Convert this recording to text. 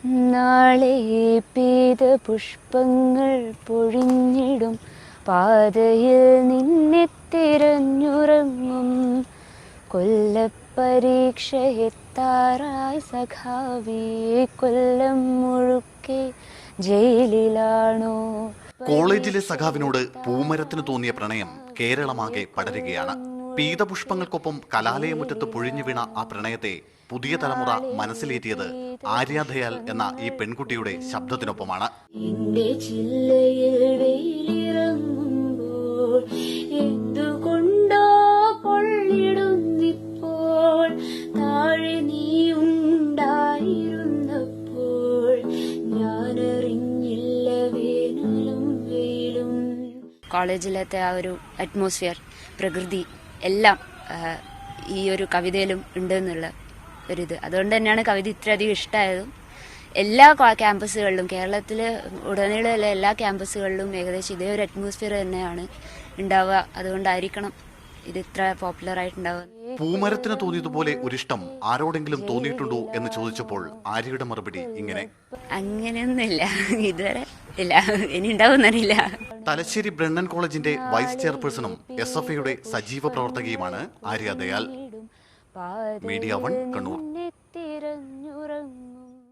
നാളെ പെയ്ത പുഷ്പങ്ങൾ പൊഴിഞ്ഞിടും പാതയിൽ നിന്നെ തിരഞ്ഞുറങ്ങും കൊല്ലപ്പരീക്ഷ എത്താറായി സഖാവേ കൊല്ലം മുഴുക്കെ ജയിലിലാണോ? കോളേജിലെ സഖാവിനോട് പൂമരത്തിന് തോന്നിയ പ്രണയം കേരളമാകെ പടരുകയാണ്. പീതപുഷ്പങ്ങൾക്കൊപ്പം കലാലയമുറ്റത്ത് പൊഴിഞ്ഞു വീണ ആ പ്രണയത്തെ പുതിയ തലമുറ മനസ്സിലേറ്റിയത് ആര്യ ദയാൽ എന്ന ഈ പെൺകുട്ടിയുടെ ശബ്ദത്തിനൊപ്പമാണ്. എന്തുകൊണ്ടോ പൊള്ളിടുന്നിപ്പോൾ താഴെ നീ ഉണ്ടായിരുന്നപ്പോൾ ഞാനറിഞ്ഞില്ല വേനലും വെയിലും. കോളേജിലത്തെ ആ ഒരു അറ്റ്മോസ്ഫിയർ, പ്രകൃതി എല്ലാം ഈ ഒരു കവിതയിലും ഉണ്ട് എന്നുള്ള ഒരിത്. അതുകൊണ്ട് തന്നെയാണ് കവിത ഇത്രയധികം ഇഷ്ടമായതും. എല്ലാ ക്യാമ്പസുകളിലും, കേരളത്തിൽ ഉടനീളമുള്ള എല്ലാ ക്യാമ്പസുകളിലും ഏകദേശം ഇതേ ഒരു അറ്റ്മോസ്ഫിയർ തന്നെയാണ് ഉണ്ടാവുക. അതുകൊണ്ടായിരിക്കണം ഇത് ഇത്ര പോപ്പുലർ ആയിട്ടുണ്ടാവുക. പൂമരത്തിന് തോന്നിയതുപോലെ ഒരിഷ്ടം ആരോടെങ്കിലും തോന്നിയിട്ടുണ്ടോ എന്ന് ചോദിച്ചപ്പോൾ ആര്യയുടെ മറുപടി ഇങ്ങനെ: അങ്ങനെയൊന്നുമില്ല, ഇതുവരെ ഇല്ല, ഇനി ഉണ്ടാവുന്നറിയില്ല. തലശ്ശേരി ബ്രണ്ണൻ കോളേജിന്റെ വൈസ് ചെയർപേഴ്സണും SFIയുടെ സജീവ പ്രവർത്തകയുമാണ് ആര്യ ദയാൽ. മീഡിയ 1 കണ്ണൂർ.